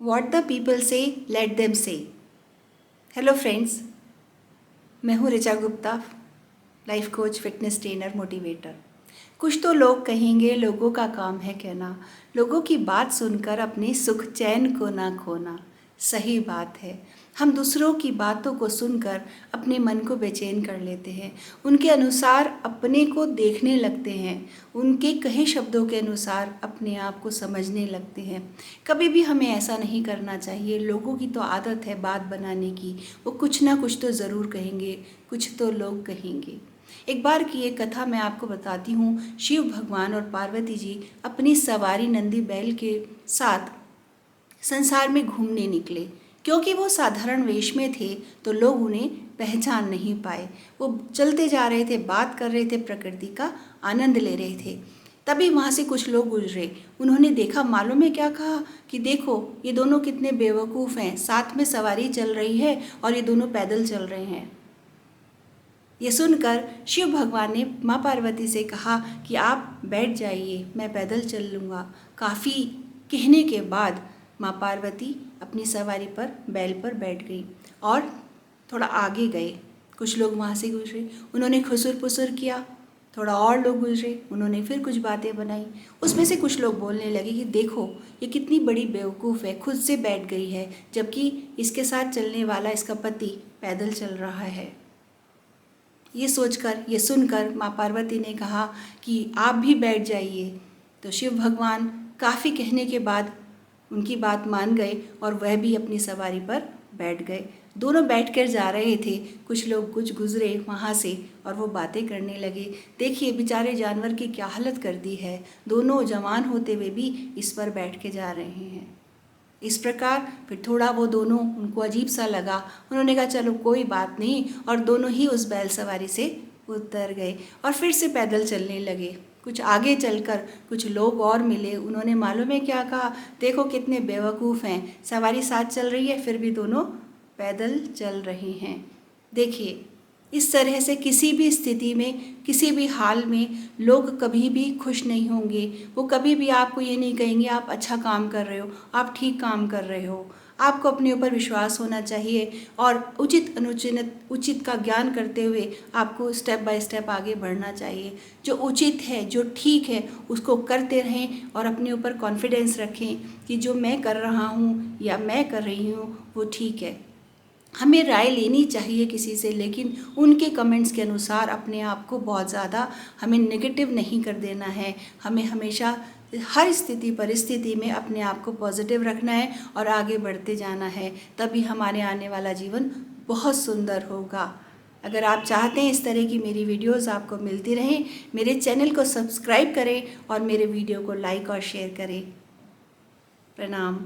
What the people say, let them say. Hello friends, मैं हूँ Richa Gupta, life coach, fitness trainer, motivator. कुछ तो लोग कहेंगे लोगों का काम है कहना, लोगों की बात सुनकर अपने सुख चैन को ना खोना। सही बात है, हम दूसरों की बातों को सुनकर अपने मन को बेचैन कर लेते हैं, उनके अनुसार अपने को देखने लगते हैं, उनके कहे शब्दों के अनुसार अपने आप को समझने लगते हैं। कभी भी हमें ऐसा नहीं करना चाहिए। लोगों की तो आदत है बात बनाने की, वो कुछ ना कुछ तो ज़रूर कहेंगे, कुछ तो लोग कहेंगे। एक बार की एक कथा मैं आपको बताती हूँ। शिव भगवान और पार्वती जी अपनी सवारी नंदी बैल के साथ संसार में घूमने निकले। क्योंकि वो साधारण वेश में थे तो लोग उन्हें पहचान नहीं पाए। वो चलते जा रहे थे, बात कर रहे थे, प्रकृति का आनंद ले रहे थे। तभी वहाँ से कुछ लोग गुजरे। उन्होंने देखा, मालूम है क्या कहा कि देखो ये दोनों कितने बेवकूफ़ हैं, साथ में सवारी चल रही है और ये दोनों पैदल चल रहे हैं। ये सुनकर शिव भगवान ने माँ पार्वती से कहा कि आप बैठ जाइए, मैं पैदल चल लूँगा। काफ़ी कहने के बाद माँ पार्वती अपनी सवारी पर बैल पर बैठ गई और थोड़ा आगे गए। कुछ लोग वहाँ से गुजरे, उन्होंने खुसुर पुसुर किया। थोड़ा और लोग गुजरे, उन्होंने फिर कुछ बातें बनाई। उसमें से कुछ लोग बोलने लगे कि देखो ये कितनी बड़ी बेवकूफ़ है, खुद से बैठ गई है, जबकि इसके साथ चलने वाला इसका पति पैदल चल रहा है। ये सोचकर, ये सुनकर माँ पार्वती ने कहा कि आप भी बैठ जाइए। तो शिव भगवान काफ़ी कहने के बाद उनकी बात मान गए और वह भी अपनी सवारी पर बैठ गए। दोनों बैठकर जा रहे थे। कुछ लोग कुछ गुजरे वहाँ से और वो बातें करने लगे। देखिए बेचारे जानवर की क्या हालत कर दी है, दोनों जवान होते हुए भी इस पर बैठ के जा रहे हैं। इस प्रकार फिर थोड़ा वो दोनों, उनको अजीब सा लगा। उन्होंने कहा चलो कोई बात नहीं, और दोनों ही उस बैल सवारी से उतर गए और फिर से पैदल चलने लगे। कुछ आगे चलकर कुछ लोग और मिले। उन्होंने मालूम है क्या कहा, देखो कितने बेवकूफ़ हैं, सवारी साथ चल रही है फिर भी दोनों पैदल चल रहे हैं। देखिए इस तरह से किसी भी स्थिति में, किसी भी हाल में लोग कभी भी खुश नहीं होंगे। वो कभी भी आपको ये नहीं कहेंगे आप अच्छा काम कर रहे हो, आप ठीक काम कर रहे हो। आपको अपने ऊपर विश्वास होना चाहिए और उचित उचित का ज्ञान करते हुए आपको स्टेप बाय स्टेप आगे बढ़ना चाहिए। जो उचित है, जो ठीक है, उसको करते रहें और अपने ऊपर कॉन्फिडेंस रखें कि जो मैं कर रहा हूँ या मैं कर रही हूँ वो ठीक है। हमें राय लेनी चाहिए किसी से, लेकिन उनके कमेंट्स के अनुसार अपने आप को बहुत ज़्यादा हमें नेगेटिव नहीं कर देना है। हमें हमेशा हर स्थिति परिस्थिति में अपने आप को पॉजिटिव रखना है और आगे बढ़ते जाना है। तभी हमारे आने वाला जीवन बहुत सुंदर होगा। अगर आप चाहते हैं इस तरह की मेरी वीडियोस आपको मिलती रहें, मेरे चैनल को सब्सक्राइब करें और मेरे वीडियो को लाइक और शेयर करें। प्रणाम।